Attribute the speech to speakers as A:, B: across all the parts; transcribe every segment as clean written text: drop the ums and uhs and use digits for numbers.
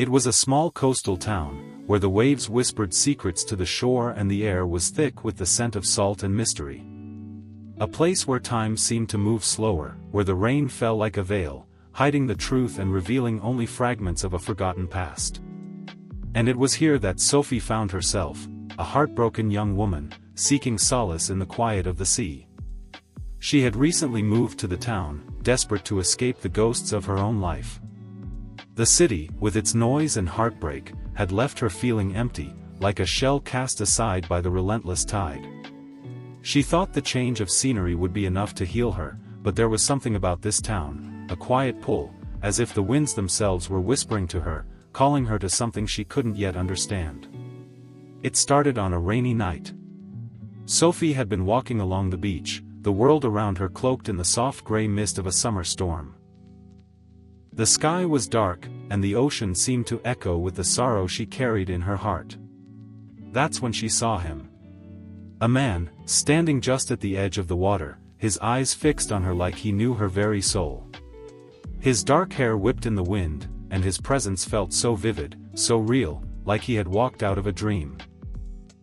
A: It was a small coastal town, where the waves whispered secrets to the shore and the air was thick with the scent of salt and mystery. A place where time seemed to move slower, where the rain fell like a veil, hiding the truth and revealing only fragments of a forgotten past. And it was here that Sophie found herself, a heartbroken young woman, seeking solace in the quiet of the sea. She had recently moved to the town, desperate to escape the ghosts of her own life. The city, with its noise and heartbreak, had left her feeling empty, like a shell cast aside by the relentless tide. She thought the change of scenery would be enough to heal her, but there was something about this town, a quiet pull, as if the winds themselves were whispering to her, calling her to something she couldn't yet understand. It started on a rainy night. Sophie had been walking along the beach, the world around her cloaked in the soft gray mist of a summer storm. The sky was dark, and the ocean seemed to echo with the sorrow she carried in her heart. That's when she saw him. A man, standing just at the edge of the water, his eyes fixed on her like he knew her very soul. His dark hair whipped in the wind, and his presence felt so vivid, so real, like he had walked out of a dream.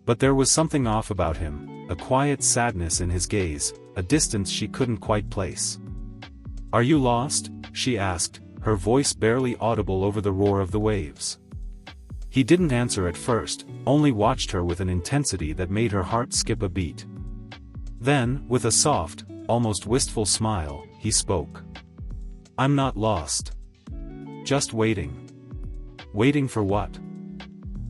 A: But there was something off about him, a quiet sadness in his gaze, a distance she couldn't quite place. "Are you lost?" she asked, her voice barely audible over the roar of the waves. He didn't answer at first, only watched her with an intensity that made her heart skip a beat. Then, with a soft, almost wistful smile, he spoke. "I'm not lost. Just waiting." "Waiting for what?"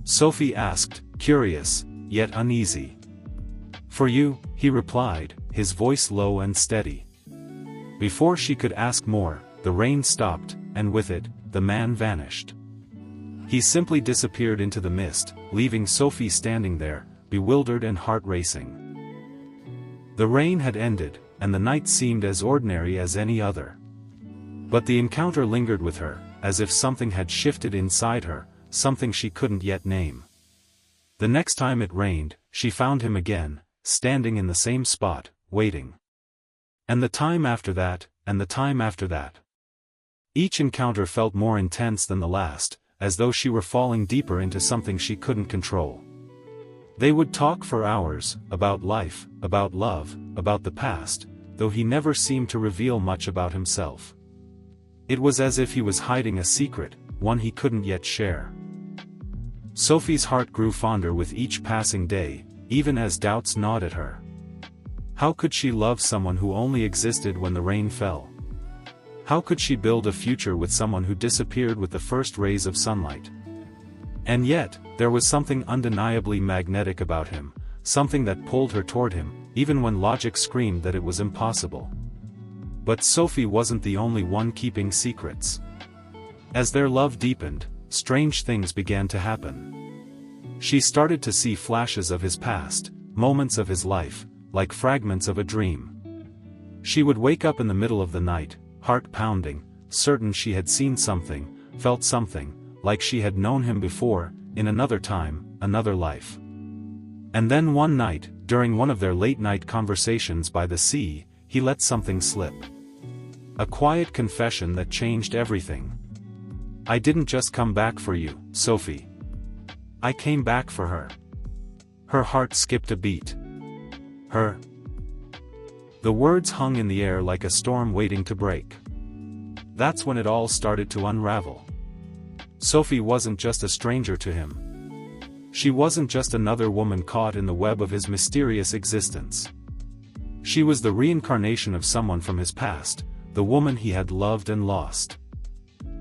A: Sophie asked, curious, yet uneasy. "For you," he replied, his voice low and steady. Before she could ask more, the rain stopped, and with it, the man vanished. He simply disappeared into the mist, leaving Sophie standing there, bewildered and heart-racing. The rain had ended, and the night seemed as ordinary as any other. But the encounter lingered with her, as if something had shifted inside her, something she couldn't yet name. The next time it rained, she found him again, standing in the same spot, waiting. And the time after that, and the time after that. Each encounter felt more intense than the last, as though she were falling deeper into something she couldn't control. They would talk for hours, about life, about love, about the past, though he never seemed to reveal much about himself. It was as if he was hiding a secret, one he couldn't yet share. Sophie's heart grew fonder with each passing day, even as doubts gnawed at her. How could she love someone who only existed when the rain fell? How could she build a future with someone who disappeared with the first rays of sunlight? And yet, there was something undeniably magnetic about him, something that pulled her toward him, even when logic screamed that it was impossible. But Sophie wasn't the only one keeping secrets. As their love deepened, strange things began to happen. She started to see flashes of his past, moments of his life, like fragments of a dream. She would wake up in the middle of the night, heart pounding, certain she had seen something, felt something, like she had known him before, in another time, another life. And then one night, during one of their late-night conversations by the sea, he let something slip. A quiet confession that changed everything. "I didn't just come back for you, Sophie. I came back for her." Her heart skipped a beat. Her. The words hung in the air like a storm waiting to break. That's when it all started to unravel. Sophie wasn't just a stranger to him. She wasn't just another woman caught in the web of his mysterious existence. She was the reincarnation of someone from his past, the woman he had loved and lost.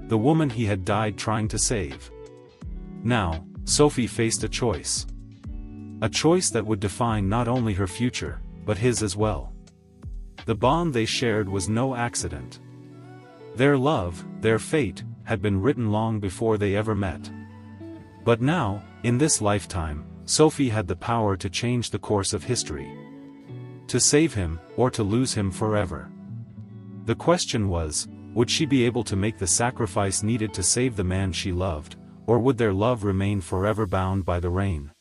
A: The woman he had died trying to save. Now, Sophie faced a choice. A choice that would define not only her future, but his as well. The bond they shared was no accident. Their love, their fate, had been written long before they ever met. But now, in this lifetime, Sophie had the power to change the course of history. To save him, or to lose him forever. The question was, would she be able to make the sacrifice needed to save the man she loved, or would their love remain forever bound by the rain?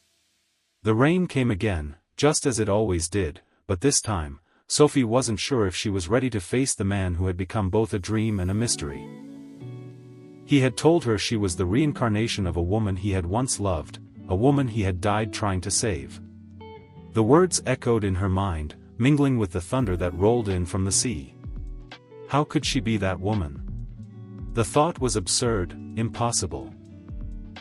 A: The rain came again, just as it always did, but this time, Sophie wasn't sure if she was ready to face the man who had become both a dream and a mystery. He had told her she was the reincarnation of a woman he had once loved, a woman he had died trying to save. The words echoed in her mind, mingling with the thunder that rolled in from the sea. How could she be that woman? The thought was absurd, impossible.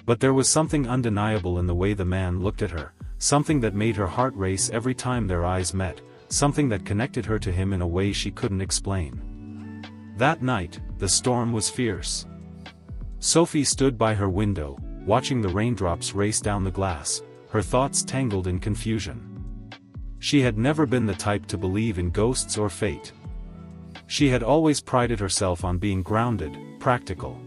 A: But there was something undeniable in the way the man looked at her, something that made her heart race every time their eyes met, something that connected her to him in a way she couldn't explain. That night, the storm was fierce. Sophie stood by her window, watching the raindrops race down the glass, her thoughts tangled in confusion. She had never been the type to believe in ghosts or fate. She had always prided herself on being grounded, practical.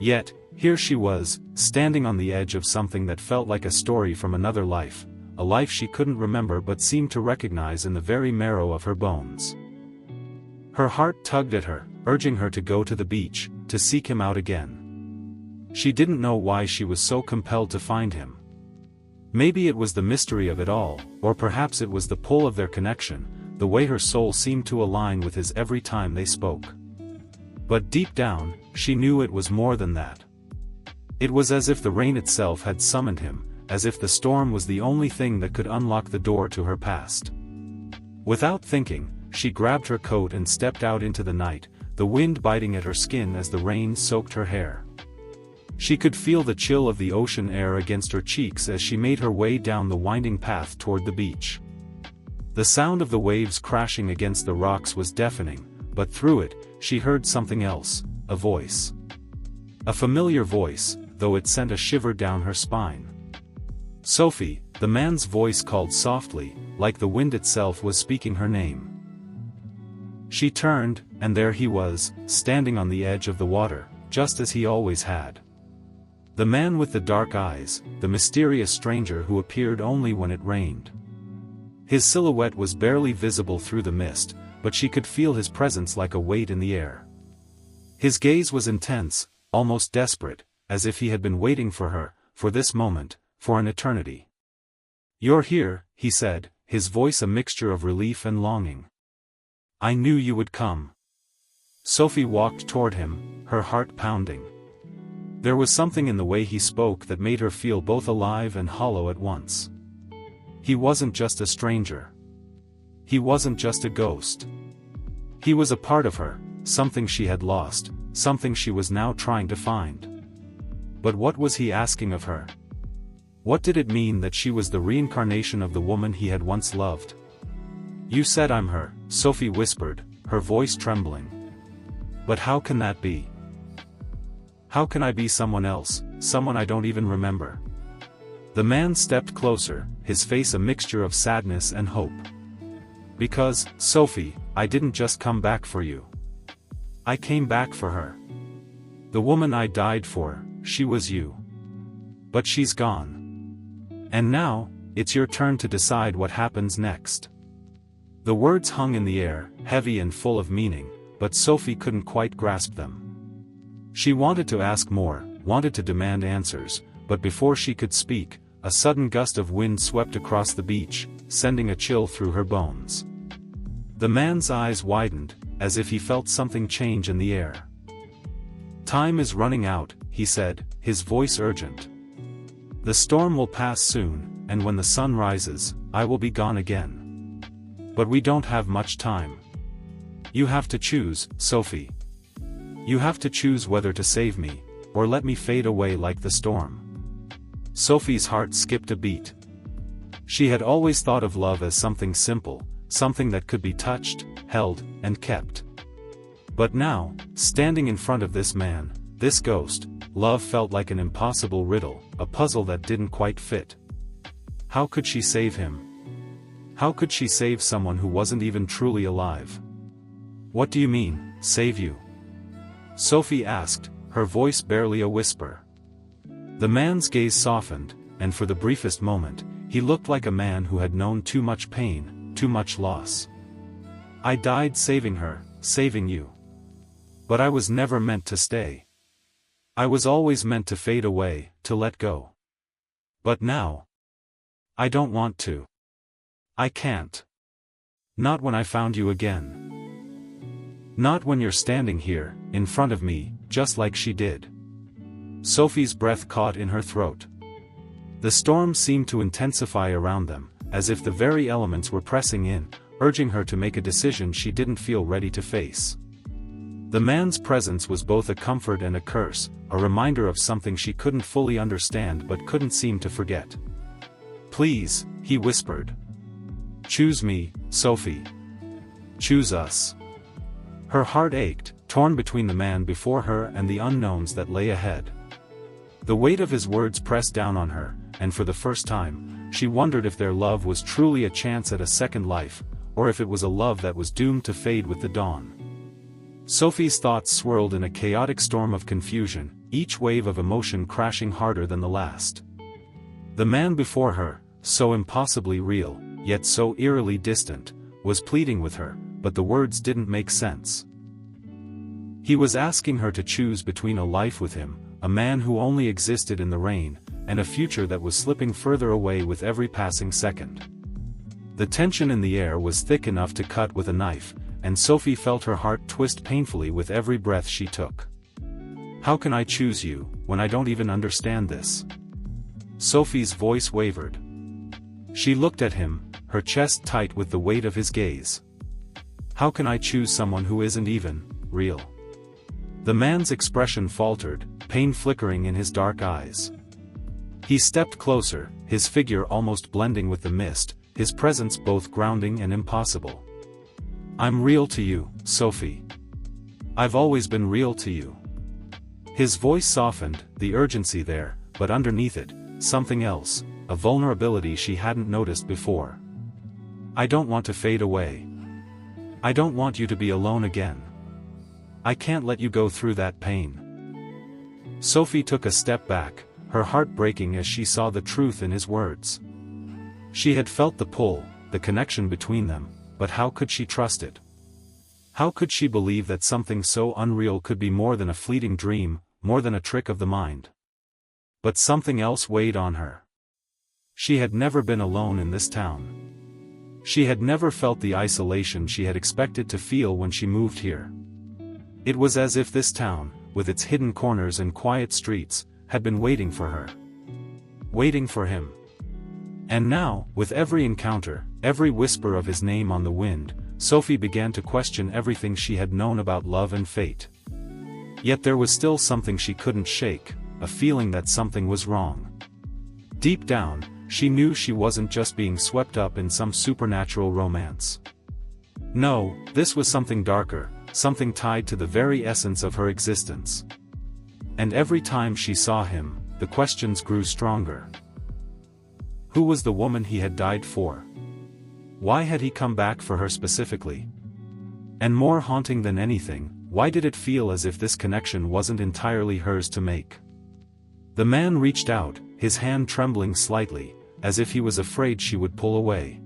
A: Yet, here she was, standing on the edge of something that felt like a story from another life, a life she couldn't remember but seemed to recognize in the very marrow of her bones. Her heart tugged at her, urging her to go to the beach, to seek him out again. She didn't know why she was so compelled to find him. Maybe it was the mystery of it all, or perhaps it was the pull of their connection, the way her soul seemed to align with his every time they spoke. But deep down, she knew it was more than that. It was as if the rain itself had summoned him, as if the storm was the only thing that could unlock the door to her past. Without thinking, she grabbed her coat and stepped out into the night, the wind biting at her skin as the rain soaked her hair. She could feel the chill of the ocean air against her cheeks as she made her way down the winding path toward the beach. The sound of the waves crashing against the rocks was deafening, but through it, she heard something else, a voice. A familiar voice, though it sent a shiver down her spine. Sophie, the man's voice called softly, like the wind itself was speaking her name. She turned, and there he was, standing on the edge of the water, just as he always had. The man with the dark eyes, the mysterious stranger who appeared only when it rained. His silhouette was barely visible through the mist, but she could feel his presence like a weight in the air. His gaze was intense, almost desperate, as if he had been waiting for her, for this moment, for an eternity. "You're here," he said, his voice a mixture of relief and longing. "I knew you would come." Sophie walked toward him, her heart pounding. There was something in the way he spoke that made her feel both alive and hollow at once. He wasn't just a stranger. He wasn't just a ghost. He was a part of her, something she had lost, something she was now trying to find. But what was he asking of her? What did it mean that she was the reincarnation of the woman he had once loved? "You said I'm her," Sophie whispered, her voice trembling. "But how can that be? How can I be someone else, someone I don't even remember?" The man stepped closer, his face a mixture of sadness and hope. "Because, Sophie, I didn't just come back for you. I came back for her. The woman I died for, she was you. But she's gone. And now, it's your turn to decide what happens next." The words hung in the air, heavy and full of meaning, but Sophie couldn't quite grasp them. She wanted to ask more, wanted to demand answers, but before she could speak, a sudden gust of wind swept across the beach, sending a chill through her bones. The man's eyes widened, as if he felt something change in the air. "Time is running out," he said, his voice urgent. "The storm will pass soon, and when the sun rises, I will be gone again. But we don't have much time. You have to choose, Sophie. You have to choose whether to save me, or let me fade away like the storm." Sophie's heart skipped a beat. She had always thought of love as something simple, something that could be touched, held, and kept. But now, standing in front of this man, this ghost, love felt like an impossible riddle, a puzzle that didn't quite fit. How could she save him? How could she save someone who wasn't even truly alive? "What do you mean, save you?" Sophie asked, her voice barely a whisper. The man's gaze softened, and for the briefest moment, he looked like a man who had known too much pain, too much loss. "I died saving her, saving you. But I was never meant to stay. I was always meant to fade away, to let go. But now, I don't want to. I can't. Not when I found you again. Not when you're standing here, in front of me, just like she did. Sophie's breath caught in her throat. The storm seemed to intensify around them, as if the very elements were pressing in, urging her to make a decision she didn't feel ready to face. The man's presence was both a comfort and a curse, a reminder of something she couldn't fully understand but couldn't seem to forget. "Please," he whispered. "Choose me, Sophie. Choose us." Her heart ached, torn between the man before her and the unknowns that lay ahead. The weight of his words pressed down on her, and for the first time, she wondered if their love was truly a chance at a second life, or if it was a love that was doomed to fade with the dawn. Sophie's thoughts swirled in a chaotic storm of confusion, each wave of emotion crashing harder than the last. The man before her, so impossibly real, yet so eerily distant, was pleading with her, but the words didn't make sense. He was asking her to choose between a life with him, a man who only existed in the rain, and a future that was slipping further away with every passing second. The tension in the air was thick enough to cut with a knife, and Sophie felt her heart twist painfully with every breath she took. "How can I choose you, when I don't even understand this?" Sophie's voice wavered. She looked at him, her chest tight with the weight of his gaze. "How can I choose someone who isn't even real?" The man's expression faltered, pain flickering in his dark eyes. He stepped closer, his figure almost blending with the mist, his presence both grounding and impossible. "I'm real to you, Sophie. I've always been real to you." His voice softened, the urgency there, but underneath it, something else, a vulnerability she hadn't noticed before. "I don't want to fade away. I don't want you to be alone again. I can't let you go through that pain." Sophie took a step back, her heart breaking as she saw the truth in his words. She had felt the pull, the connection between them, but how could she trust it? How could she believe that something so unreal could be more than a fleeting dream, more than a trick of the mind? But something else weighed on her. She had never been alone in this town. She had never felt the isolation she had expected to feel when she moved here. It was as if this town, with its hidden corners and quiet streets, had been waiting for her. Waiting for him. And now, with every encounter, every whisper of his name on the wind, Sophie began to question everything she had known about love and fate. Yet there was still something she couldn't shake, a feeling that something was wrong. Deep down, she knew she wasn't just being swept up in some supernatural romance. No, this was something darker, something tied to the very essence of her existence. And every time she saw him, the questions grew stronger. Who was the woman he had died for? Why had he come back for her specifically? And more haunting than anything, why did it feel as if this connection wasn't entirely hers to make? The man reached out, his hand trembling slightly, as if he was afraid she would pull away.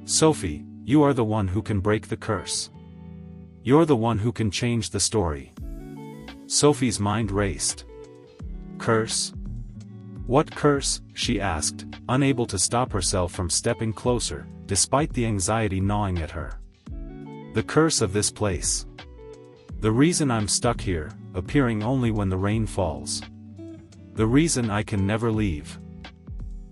A: "Sophie, you are the one who can break the curse. You're the one who can change the story." Sophie's mind raced. "Curse? What curse?" she asked, unable to stop herself from stepping closer, despite the anxiety gnawing at her. "The curse of this place. The reason I'm stuck here, appearing only when the rain falls. The reason I can never leave."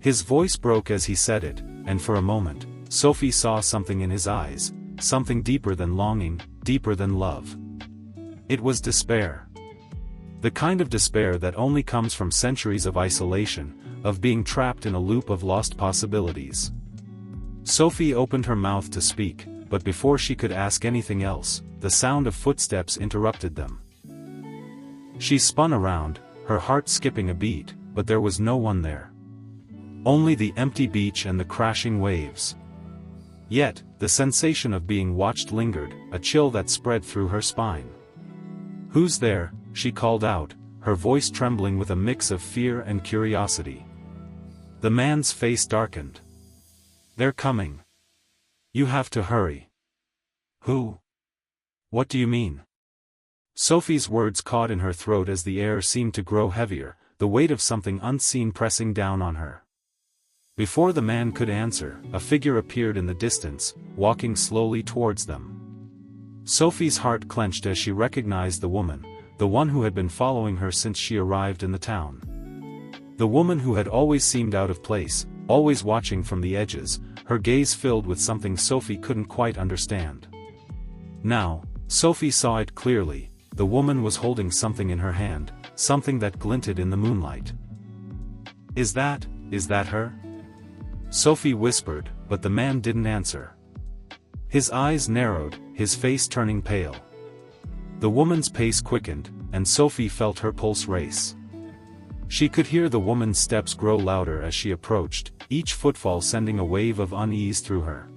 A: His voice broke as he said it, and for a moment, Sophie saw something in his eyes, something deeper than longing, deeper than love. It was despair. The kind of despair that only comes from centuries of isolation, of being trapped in a loop of lost possibilities. Sophie opened her mouth to speak, but before she could ask anything else, the sound of footsteps interrupted them. She spun around, her heart skipping a beat, but there was no one there. Only the empty beach and the crashing waves. Yet, the sensation of being watched lingered, a chill that spread through her spine. "Who's there?" she called out, her voice trembling with a mix of fear and curiosity. The man's face darkened. "They're coming. You have to hurry." "Who? What do you mean?" Sophie's words caught in her throat as the air seemed to grow heavier, the weight of something unseen pressing down on her. Before the man could answer, a figure appeared in the distance, walking slowly towards them. Sophie's heart clenched as she recognized the woman, the one who had been following her since she arrived in the town. The woman who had always seemed out of place, always watching from the edges, her gaze filled with something Sophie couldn't quite understand. Now, Sophie saw it clearly. The woman was holding something in her hand, something that glinted in the moonlight. Is that her?" Sophie whispered, but the man didn't answer. His eyes narrowed, his face turning pale. The woman's pace quickened, and Sophie felt her pulse race. She could hear the woman's steps grow louder as she approached, each footfall sending a wave of unease through her.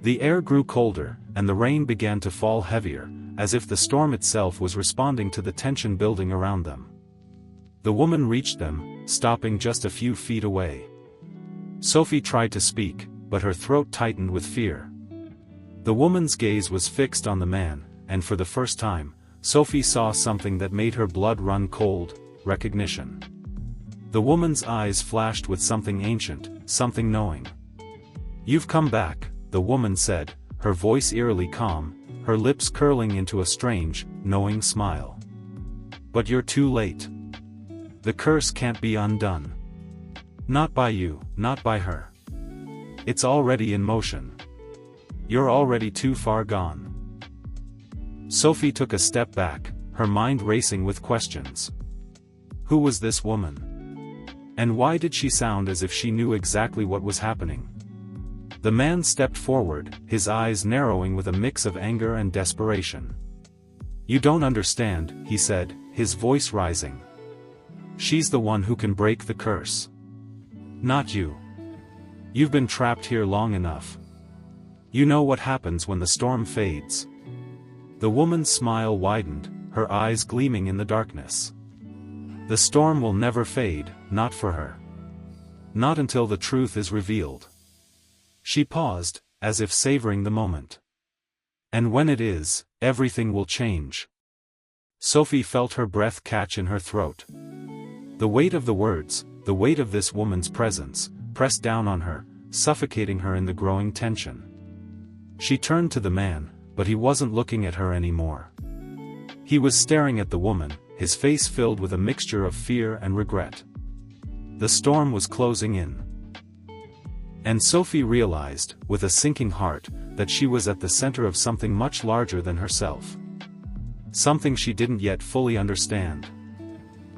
A: The air grew colder, and the rain began to fall heavier, as if the storm itself was responding to the tension building around them. The woman reached them, stopping just a few feet away. Sophie tried to speak, but her throat tightened with fear. The woman's gaze was fixed on the man, and for the first time, Sophie saw something that made her blood run cold: recognition. The woman's eyes flashed with something ancient, something knowing. "You've come back," the woman said, her voice eerily calm, her lips curling into a strange, knowing smile. "But you're too late. The curse can't be undone. Not by you, not by her. It's already in motion. You're already too far gone." Sophie took a step back, her mind racing with questions. Who was this woman? And why did she sound as if she knew exactly what was happening? The man stepped forward, his eyes narrowing with a mix of anger and desperation. "You don't understand," he said, his voice rising. "She's the one who can break the curse. Not you. You've been trapped here long enough. You know what happens when the storm fades." The woman's smile widened, her eyes gleaming in the darkness. "The storm will never fade, not for her. Not until the truth is revealed." She paused, as if savoring the moment. "And when it is, everything will change." Sophie felt her breath catch in her throat. The weight of the words, the weight of this woman's presence, pressed down on her, suffocating her in the growing tension. She turned to the man, but he wasn't looking at her anymore. He was staring at the woman, his face filled with a mixture of fear and regret. The storm was closing in. And Sophie realized, with a sinking heart, that she was at the center of something much larger than herself. Something she didn't yet fully understand.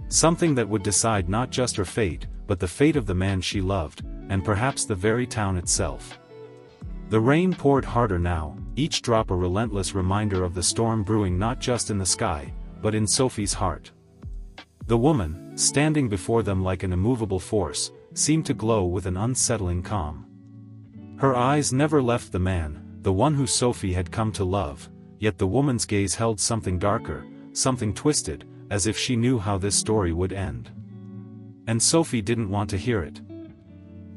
A: Something that would decide not just her fate, but the fate of the man she loved, and perhaps the very town itself. The rain poured harder now, each drop a relentless reminder of the storm brewing not just in the sky, but in Sophie's heart. The woman, standing before them like an immovable force, seemed to glow with an unsettling calm. Her eyes never left the man, the one who Sophie had come to love, yet the woman's gaze held something darker, something twisted, as if she knew how this story would end. And Sophie didn't want to hear it.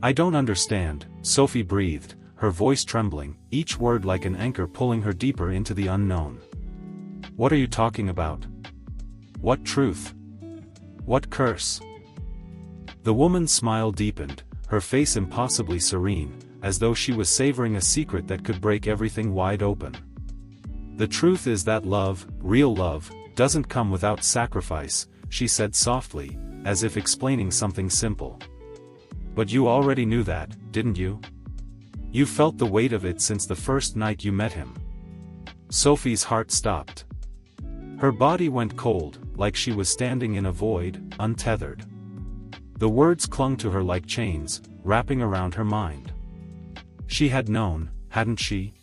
A: "I don't understand," Sophie breathed, her voice trembling, each word like an anchor pulling her deeper into the unknown. "What are you talking about? What truth? What curse?" The woman's smile deepened, her face impossibly serene, as though she was savoring a secret that could break everything wide open. "The truth is that love, real love, doesn't come without sacrifice," she said softly, as if explaining something simple. "But you already knew that, didn't you? You felt the weight of it since the first night you met him." Sophie's heart stopped. Her body went cold, like she was standing in a void, untethered. The words clung to her like chains, wrapping around her mind. She had known, hadn't she?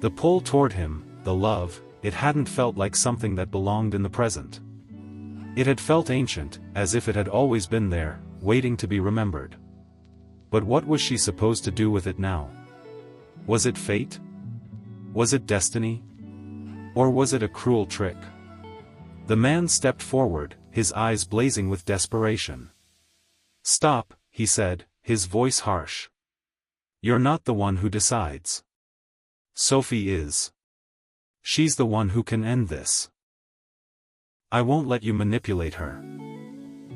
A: The pull toward him, the love, it hadn't felt like something that belonged in the present. It had felt ancient, as if it had always been there, waiting to be remembered. But what was she supposed to do with it now? Was it fate? Was it destiny? Or was it a cruel trick? The man stepped forward, his eyes blazing with desperation. "Stop," he said, his voice harsh. "You're not the one who decides. Sophie is. She's the one who can end this. I won't let you manipulate her."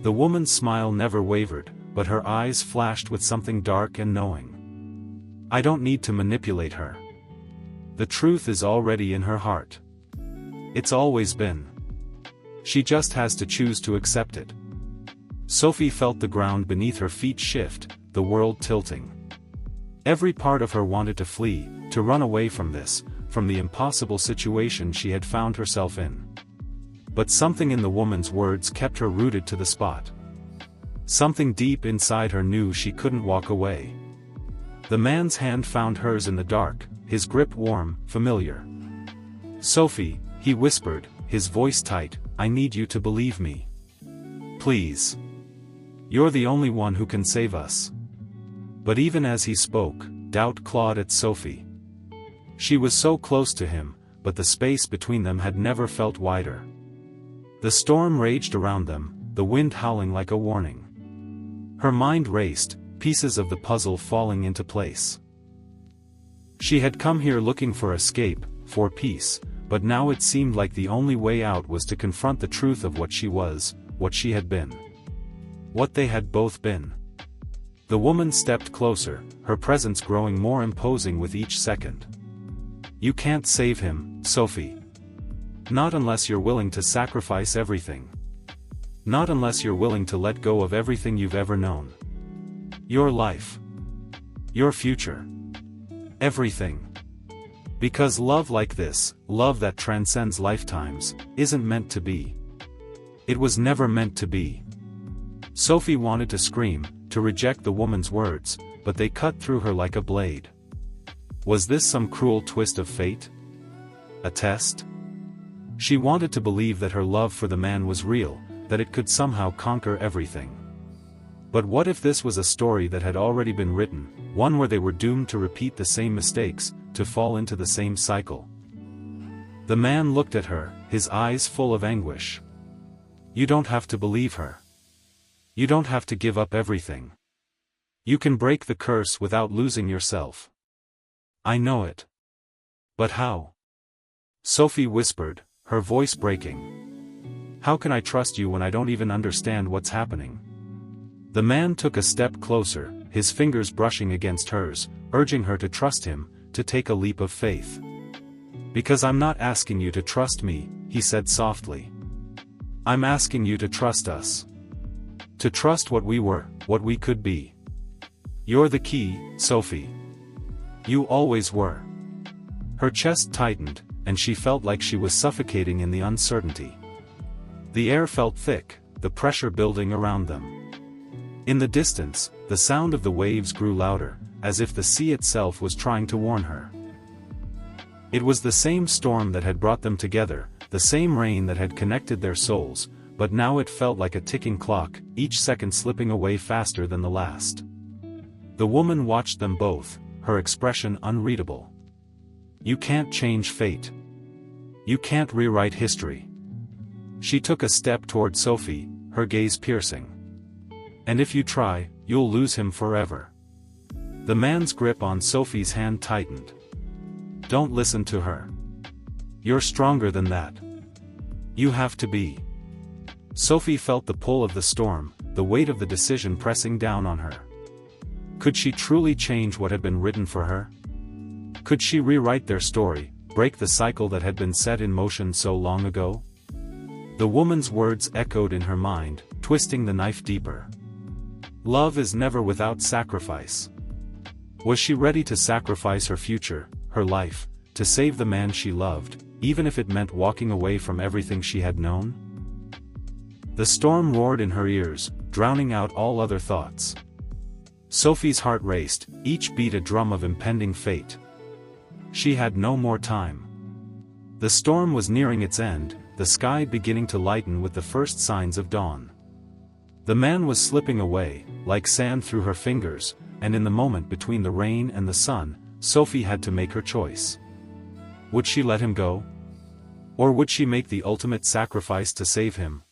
A: The woman's smile never wavered, but her eyes flashed with something dark and knowing. "I don't need to manipulate her. The truth is already in her heart. It's always been. She just has to choose to accept it. Sophie felt the ground beneath her feet shift, the world tilting. Every part of her wanted to flee, to run away from this, from the impossible situation she had found herself in. But something in the woman's words kept her rooted to the spot. Something deep inside her knew she couldn't walk away. The man's hand found hers in the dark, his grip warm, familiar. "Sophie," he whispered, his voice tight, "I need you to believe me. Please. You're the only one who can save us." But even as he spoke, doubt clawed at Sophie. She was so close to him, but the space between them had never felt wider. The storm raged around them, the wind howling like a warning. Her mind raced, pieces of the puzzle falling into place. She had come here looking for escape, for peace, but now it seemed like the only way out was to confront the truth of what she was, what she had been. What they had both been. The woman stepped closer, her presence growing more imposing with each second. "You can't save him, Sophie. Not unless you're willing to sacrifice everything. Not unless you're willing to let go of everything you've ever known. Your life. Your future. Everything. Because love like this, love that transcends lifetimes, isn't meant to be. It was never meant to be." Sophie wanted to scream, to reject the woman's words, but they cut through her like a blade. Was this some cruel twist of fate? A test? She wanted to believe that her love for the man was real, that it could somehow conquer everything. But what if this was a story that had already been written, one where they were doomed to repeat the same mistakes, to fall into the same cycle? The man looked at her, his eyes full of anguish. "You don't have to believe her. You don't have to give up everything. You can break the curse without losing yourself. I know it. But how?" Sophie whispered, her voice breaking. "How can I trust you when I don't even understand what's happening?" The man took a step closer, his fingers brushing against hers, urging her to trust him, to take a leap of faith. "Because I'm not asking you to trust me," he said softly. "I'm asking you to trust us. To trust what we were, what we could be. You're the key, Sophie. You always were." Her chest tightened, and she felt like she was suffocating in the uncertainty. The air felt thick, the pressure building around them. In the distance, the sound of the waves grew louder, as if the sea itself was trying to warn her. It was the same storm that had brought them together, the same rain that had connected their souls, but now it felt like a ticking clock, each second slipping away faster than the last. The woman watched them both, her expression unreadable. "You can't change fate. You can't rewrite history." She took a step toward Sophie, her gaze piercing. "And if you try, you'll lose him forever." The man's grip on Sophie's hand tightened. "Don't listen to her. You're stronger than that. You have to be." Sophie felt the pull of the storm, the weight of the decision pressing down on her. Could she truly change what had been written for her? Could she rewrite their story, break the cycle that had been set in motion so long ago? The woman's words echoed in her mind, twisting the knife deeper. Love is never without sacrifice. Was she ready to sacrifice her future, her life, to save the man she loved, even if it meant walking away from everything she had known? The storm roared in her ears, drowning out all other thoughts. Sophie's heart raced, each beat a drum of impending fate. She had no more time. The storm was nearing its end, the sky beginning to lighten with the first signs of dawn. The man was slipping away, like sand through her fingers, and in the moment between the rain and the sun, Sophie had to make her choice. Would she let him go? Or would she make the ultimate sacrifice to save him?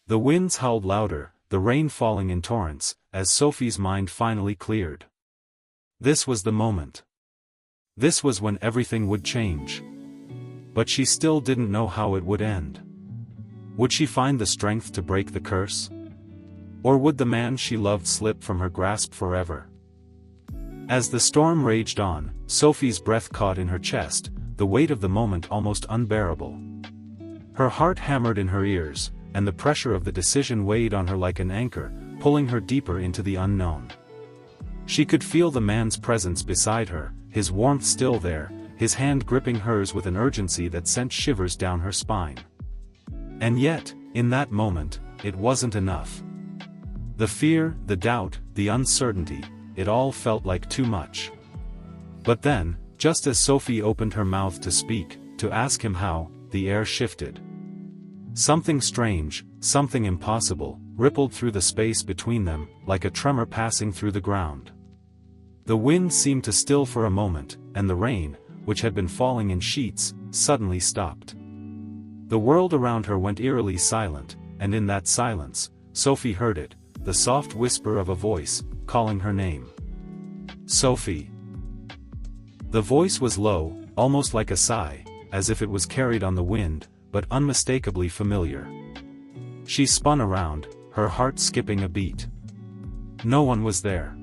A: The winds howled louder, the rain falling in torrents, as Sophie's mind finally cleared. This was the moment. This was when everything would change. But she still didn't know how it would end. Would she find the strength to break the curse? Or would the man she loved slip from her grasp forever? As the storm raged on, Sophie's breath caught in her chest, the weight of the moment almost unbearable. Her heart hammered in her ears, and the pressure of the decision weighed on her like an anchor, pulling her deeper into the unknown. She could feel the man's presence beside her, his warmth still there, his hand gripping hers with an urgency that sent shivers down her spine. And yet, in that moment, it wasn't enough. The fear, the doubt, the uncertainty, it all felt like too much. But then, just as Sophie opened her mouth to speak, to ask him how, the air shifted. Something strange, something impossible, rippled through the space between them, like a tremor passing through the ground. The wind seemed to still for a moment, and the rain, which had been falling in sheets, suddenly stopped. The world around her went eerily silent, and in that silence, Sophie heard it, the soft whisper of a voice, calling her name. Sophie. The voice was low, almost like a sigh, as if it was carried on the wind, but unmistakably familiar. She spun around, her heart skipping a beat. No one was there.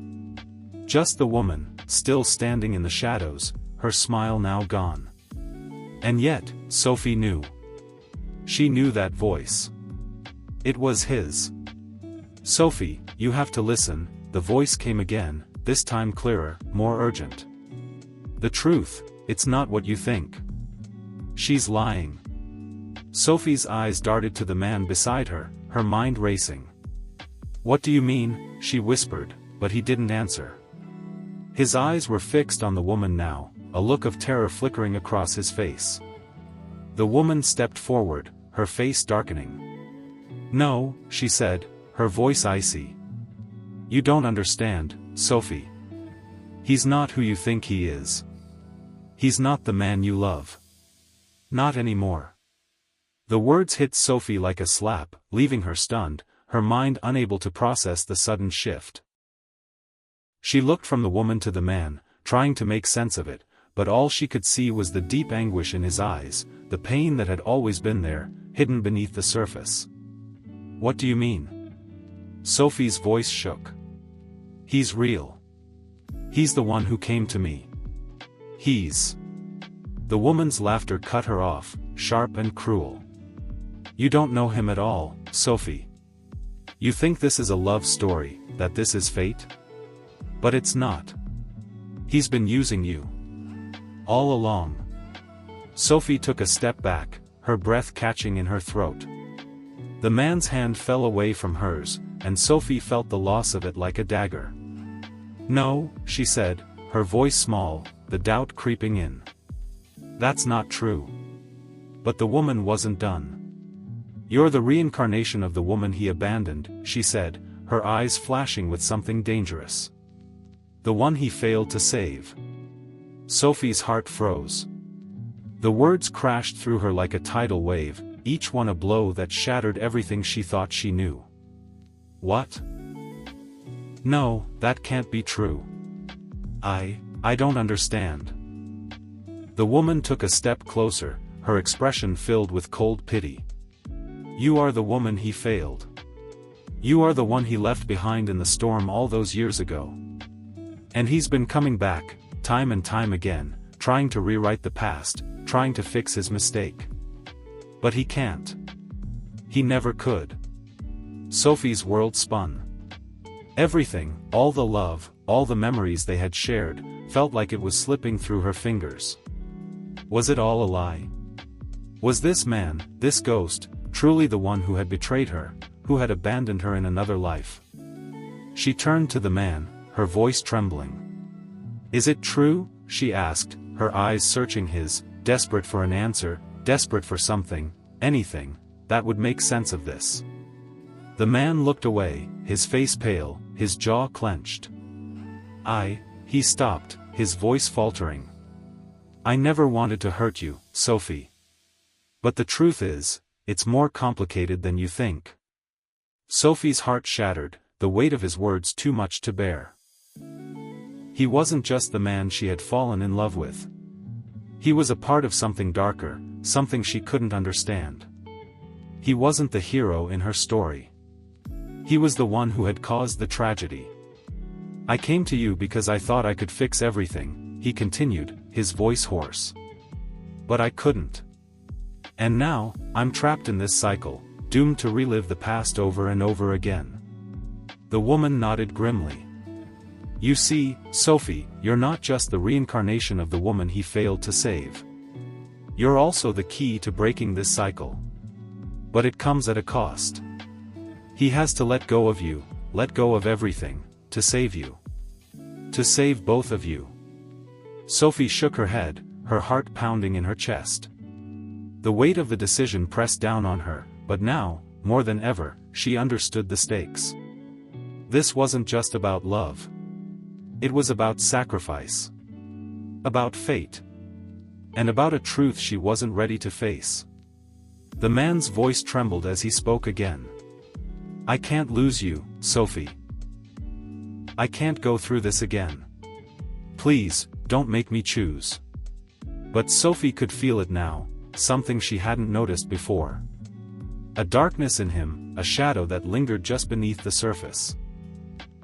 A: Just the woman, still standing in the shadows, her smile now gone. And yet, Sophie knew. She knew that voice. It was his. Sophie, you have to listen, the voice came again, this time clearer, more urgent. The truth, it's not what you think. She's lying. Sophie's eyes darted to the man beside her, her mind racing. What do you mean? She whispered, but he didn't answer. His eyes were fixed on the woman now, a look of terror flickering across his face. The woman stepped forward, her face darkening. No, she said, her voice icy. You don't understand, Sophie. He's not who you think he is. He's not the man you love. Not anymore. The words hit Sophie like a slap, leaving her stunned, her mind unable to process the sudden shift. She looked from the woman to the man, trying to make sense of it, but all she could see was the deep anguish in his eyes, the pain that had always been there, hidden beneath the surface. What do you mean? Sophie's voice shook. He's real. He's the one who came to me. He's... The woman's laughter cut her off, sharp and cruel. You don't know him at all, Sophie. You think this is a love story, that this is fate? But it's not. He's been using you. All along. Sophie took a step back, her breath catching in her throat. The man's hand fell away from hers, and Sophie felt the loss of it like a dagger. No, she said, her voice small, the doubt creeping in. That's not true. But the woman wasn't done. You're the reincarnation of the woman he abandoned, she said, her eyes flashing with something dangerous. The one he failed to save. Sophie's heart froze. The words crashed through her like a tidal wave, each one a blow that shattered everything she thought she knew. What? No, that can't be true. I don't understand. The woman took a step closer, her expression filled with cold pity. You are the woman he failed. You are the one he left behind in the storm all those years ago. And he's been coming back, time and time again, trying to rewrite the past, trying to fix his mistake. But he can't. He never could. Sophie's world spun. Everything, all the love, all the memories they had shared, felt like it was slipping through her fingers. Was it all a lie? Was this man, this ghost, truly the one who had betrayed her, who had abandoned her in another life? She turned to the man, her voice trembling. Is it true? She asked, her eyes searching his, desperate for an answer, desperate for something, anything, that would make sense of this. The man looked away, his face pale, his jaw clenched. He stopped, his voice faltering. I never wanted to hurt you, Sophie. But the truth is, it's more complicated than you think. Sophie's heart shattered, the weight of his words too much to bear. He wasn't just the man she had fallen in love with. He was a part of something darker, something she couldn't understand. He wasn't the hero in her story. He was the one who had caused the tragedy. I came to you because I thought I could fix everything, he continued, his voice hoarse. But I couldn't. And now, I'm trapped in this cycle, doomed to relive the past over and over again. The woman nodded grimly. You see, Sophie, you're not just the reincarnation of the woman he failed to save. You're also the key to breaking this cycle. But it comes at a cost. He has to let go of you, let go of everything, to save you. To save both of you. Sophie shook her head, her heart pounding in her chest. The weight of the decision pressed down on her, but now, more than ever, she understood the stakes. This wasn't just about love. It was about sacrifice. About fate. And about a truth she wasn't ready to face. The man's voice trembled as he spoke again. I can't lose you, Sophie. I can't go through this again. Please, don't make me choose. But Sophie could feel it now, something she hadn't noticed before. A darkness in him, a shadow that lingered just beneath the surface.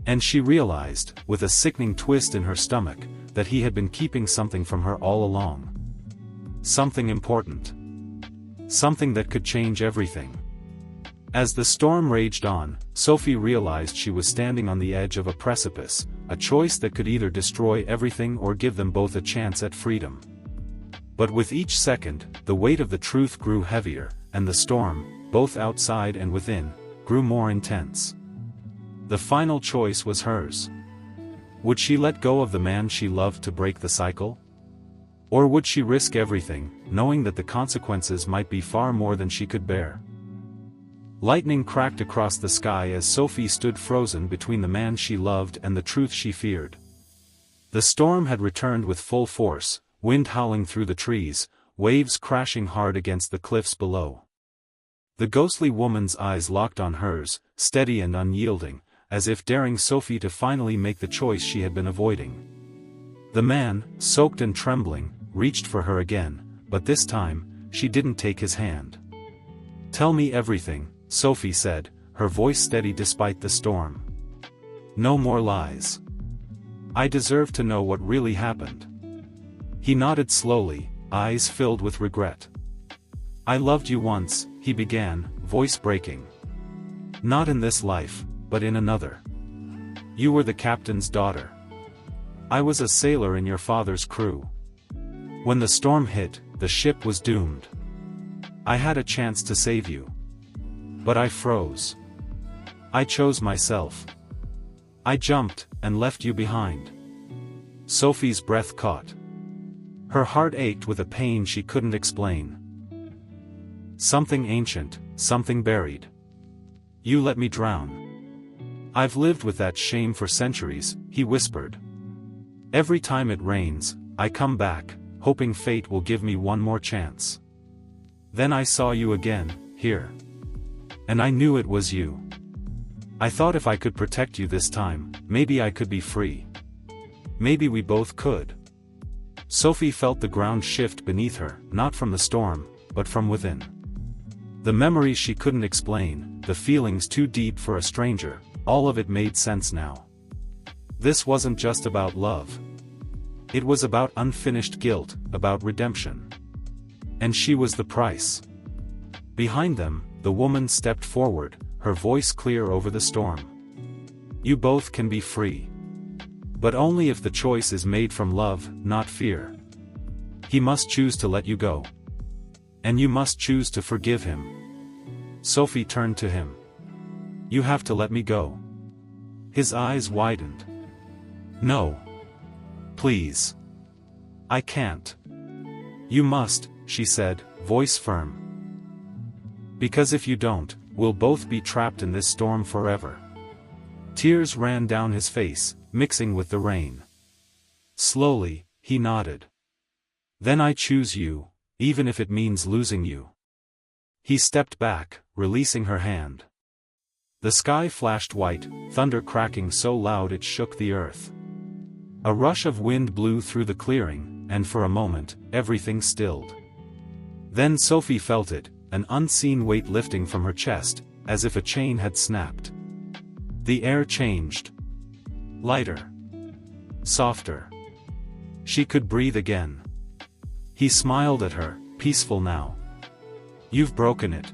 A: And she realized, with a sickening twist in her stomach, that he had been keeping something from her all along. Something important. Something that could change everything. As the storm raged on, Sophie realized she was standing on the edge of a precipice, a choice that could either destroy everything or give them both a chance at freedom. But with each second, the weight of the truth grew heavier, and the storm, both outside and within, grew more intense. The final choice was hers. Would she let go of the man she loved to break the cycle? Or would she risk everything, knowing that the consequences might be far more than she could bear? Lightning cracked across the sky as Sophie stood frozen between the man she loved and the truth she feared. The storm had returned with full force, wind howling through the trees, waves crashing hard against the cliffs below. The ghostly woman's eyes locked on hers, steady and unyielding, as if daring Sophie to finally make the choice she had been avoiding. The man, soaked and trembling, reached for her again, but this time, she didn't take his hand. Tell me everything, Sophie said, her voice steady despite the storm. No more lies. I deserve to know what really happened. He nodded slowly, eyes filled with regret. I loved you once, he began, voice breaking. Not in this life, but in another. You were the captain's daughter. I was a sailor in your father's crew. When the storm hit, the ship was doomed. I had a chance to save you. But I froze. I chose myself. I jumped, and left you behind. Sophie's breath caught. Her heart ached with a pain she couldn't explain. Something ancient, something buried. You let me drown. I've lived with that shame for centuries, he whispered. Every time it rains, I come back, hoping fate will give me one more chance. Then I saw you again, here. And I knew it was you. I thought if I could protect you this time, maybe I could be free. Maybe we both could. Sophie felt the ground shift beneath her, not from the storm, but from within. The memories she couldn't explain, the feelings too deep for a stranger, all of it made sense now. This wasn't just about love. It was about unfinished guilt, about redemption. And she was the price. Behind them, the woman stepped forward, her voice clear over the storm. You both can be free. But only if the choice is made from love, not fear. He must choose to let you go. And you must choose to forgive him. Sophie turned to him. You have to let me go. His eyes widened. No. Please. I can't. You must, she said, voice firm. Because if you don't, we'll both be trapped in this storm forever. Tears ran down his face, mixing with the rain. Slowly, he nodded. Then I choose you, even if it means losing you. He stepped back, releasing her hand. The sky flashed white, thunder cracking so loud it shook the earth. A rush of wind blew through the clearing, and for a moment, everything stilled. Then Sophie felt it, an unseen weight lifting from her chest, as if a chain had snapped. The air changed. Lighter. Softer. She could breathe again. He smiled at her, peaceful now. You've broken it.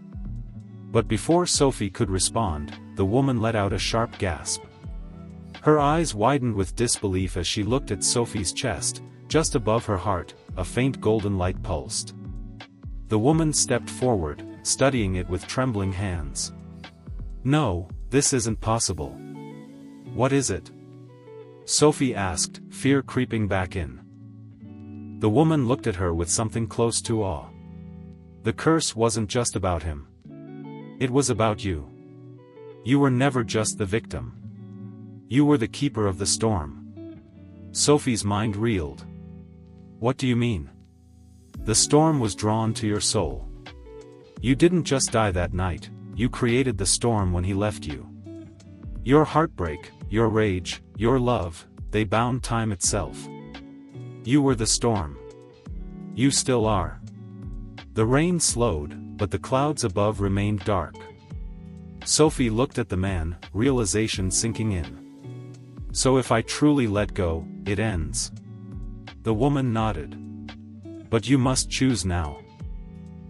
A: But before Sophie could respond, the woman let out a sharp gasp. Her eyes widened with disbelief as she looked at Sophie's chest. Just above her heart, a faint golden light pulsed. The woman stepped forward, studying it with trembling hands. "No, this isn't possible." "What is it?" Sophie asked, fear creeping back in. The woman looked at her with something close to awe. The curse wasn't just about him. It was about you. You were never just the victim. You were the keeper of the storm. Sophie's mind reeled. "What do you mean?" "The storm was drawn to your soul. You didn't just die that night, you created the storm when he left you. Your heartbreak, your rage, your love, they bound time itself. You were the storm. You still are." The rain slowed, but the clouds above remained dark. Sophie looked at the man, realization sinking in. "So if I truly let go, it ends." The woman nodded. "But you must choose now.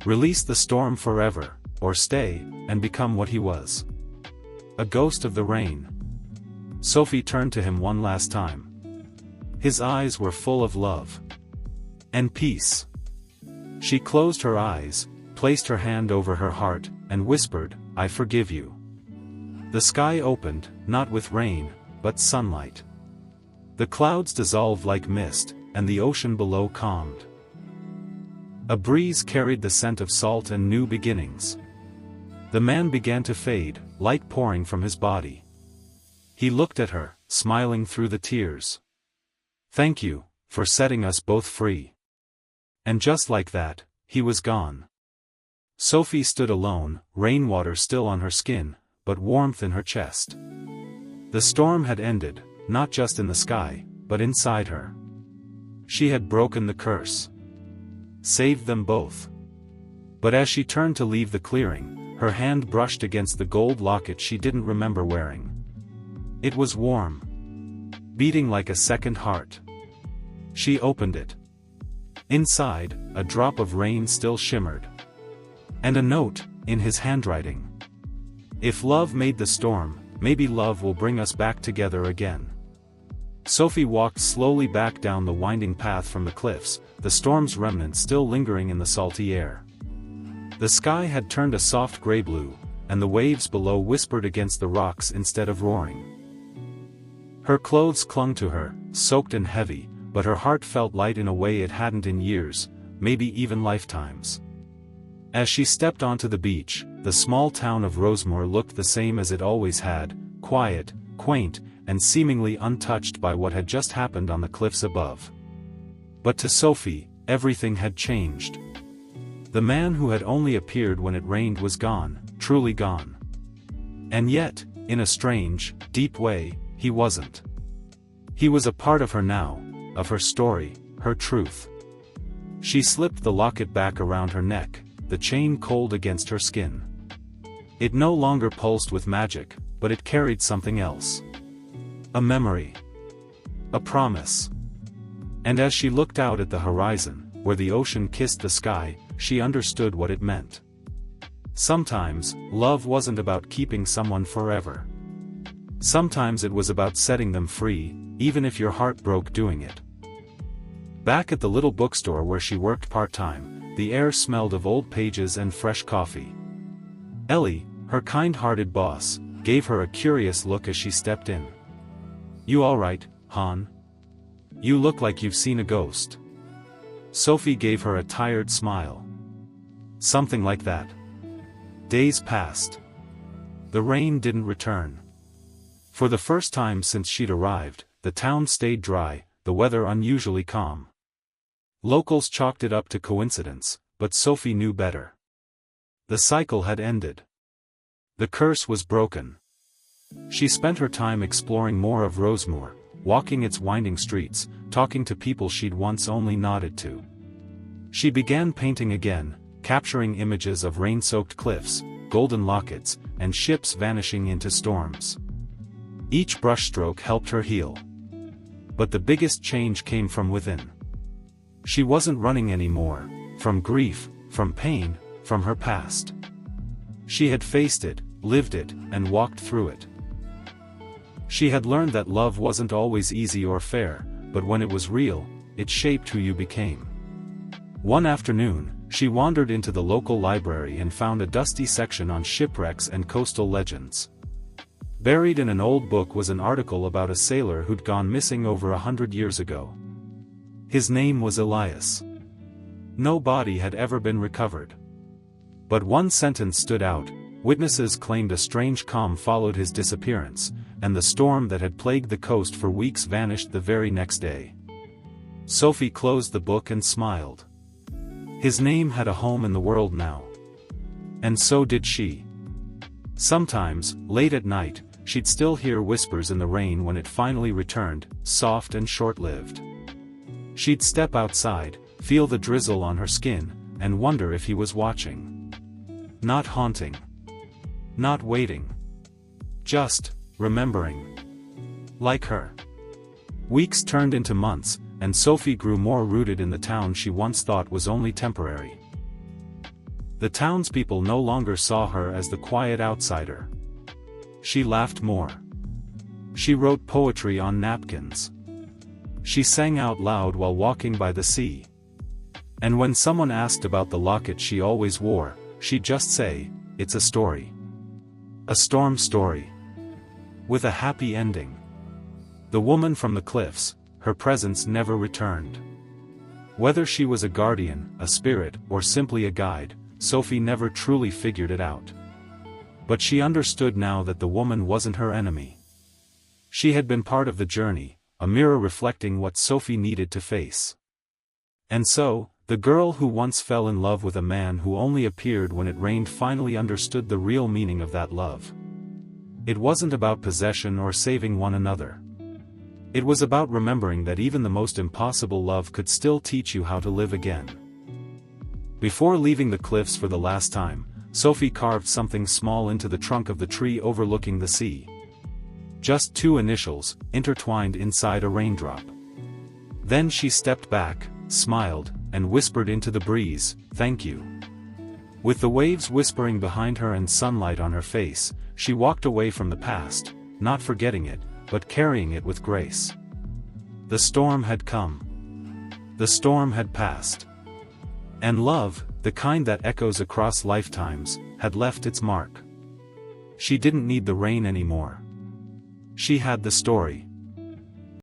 A: Release the storm forever, or stay, and become what he was. A ghost of the rain." Sophie turned to him one last time. His eyes were full of love. And peace. She closed her eyes, placed her hand over her heart, and whispered, "I forgive you." The sky opened, not with rain, but sunlight. The clouds dissolved like mist, and the ocean below calmed. A breeze carried the scent of salt and new beginnings. The man began to fade, light pouring from his body. He looked at her, smiling through the tears. "Thank you, for setting us both free." And just like that, he was gone. Sophie stood alone, rainwater still on her skin, but warmth in her chest. The storm had ended, not just in the sky, but inside her. She had broken the curse. Saved them both. But as she turned to leave the clearing, her hand brushed against the gold locket she didn't remember wearing. It was warm. Beating like a second heart. She opened it. Inside, a drop of rain still shimmered. And a note, in his handwriting. "If love made the storm, maybe love will bring us back together again." Sophie walked slowly back down the winding path from the cliffs, the storm's remnants still lingering in the salty air. The sky had turned a soft gray blue, and the waves below whispered against the rocks instead of roaring. Her clothes clung to her, soaked and heavy, but her heart felt light in a way it hadn't in years, maybe even lifetimes. As she stepped onto the beach, the small town of Rosemore looked the same as it always had, quiet, quaint, and seemingly untouched by what had just happened on the cliffs above. But to Sophie, everything had changed. The man who had only appeared when it rained was gone, truly gone. And yet, in a strange, deep way, he wasn't. He was a part of her now, of her story, her truth. She slipped the locket back around her neck, the chain cold against her skin. It no longer pulsed with magic, but it carried something else. A memory. A promise. And as she looked out at the horizon, where the ocean kissed the sky, she understood what it meant. Sometimes, love wasn't about keeping someone forever. Sometimes it was about setting them free, even if your heart broke doing it. Back at the little bookstore where she worked part-time, the air smelled of old pages and fresh coffee. Ellie, her kind-hearted boss, gave her a curious look as she stepped in. "You all right, hon? You look like you've seen a ghost." Sophie gave her a tired smile. "Something like that." Days passed. The rain didn't return. For the first time since she'd arrived, the town stayed dry, the weather unusually calm. Locals chalked it up to coincidence, but Sophie knew better. The cycle had ended. The curse was broken. She spent her time exploring more of Rosemore, walking its winding streets, talking to people she'd once only nodded to. She began painting again, capturing images of rain-soaked cliffs, golden lockets, and ships vanishing into storms. Each brushstroke helped her heal. But the biggest change came from within. She wasn't running anymore, from grief, from pain, from her past. She had faced it, lived it, and walked through it. She had learned that love wasn't always easy or fair, but when it was real, it shaped who you became. One afternoon, she wandered into the local library and found a dusty section on shipwrecks and coastal legends. Buried in an old book was an article about a sailor who'd gone missing over 100 years ago. His name was Elias. No body had ever been recovered. But one sentence stood out: witnesses claimed a strange calm followed his disappearance, and the storm that had plagued the coast for weeks vanished the very next day. Sophie closed the book and smiled. His name had a home in the world now. And so did she. Sometimes, late at night, she'd still hear whispers in the rain when it finally returned, soft and short-lived. She'd step outside, feel the drizzle on her skin, and wonder if he was watching. Not haunting. Not waiting. Just remembering. Like her. Weeks turned into months, and Sophie grew more rooted in the town she once thought was only temporary. The townspeople no longer saw her as the quiet outsider. She laughed more. She wrote poetry on napkins. She sang out loud while walking by the sea. And when someone asked about the locket she always wore, she'd just say, "It's a story. A storm story. With a happy ending." The woman from the cliffs, her presence never returned. Whether she was a guardian, a spirit, or simply a guide, Sophie never truly figured it out. But she understood now that the woman wasn't her enemy. She had been part of the journey, a mirror reflecting what Sophie needed to face. And so, the girl who once fell in love with a man who only appeared when it rained finally understood the real meaning of that love. It wasn't about possession or saving one another. It was about remembering that even the most impossible love could still teach you how to live again. Before leaving the cliffs for the last time, Sophie carved something small into the trunk of the tree overlooking the sea. Just 2 initials, intertwined inside a raindrop. Then she stepped back, smiled, and whispered into the breeze, "Thank you." With the waves whispering behind her and sunlight on her face, she walked away from the past, not forgetting it, but carrying it with grace. The storm had come. The storm had passed. And love, the kind that echoes across lifetimes, had left its mark. She didn't need the rain anymore. She had the story.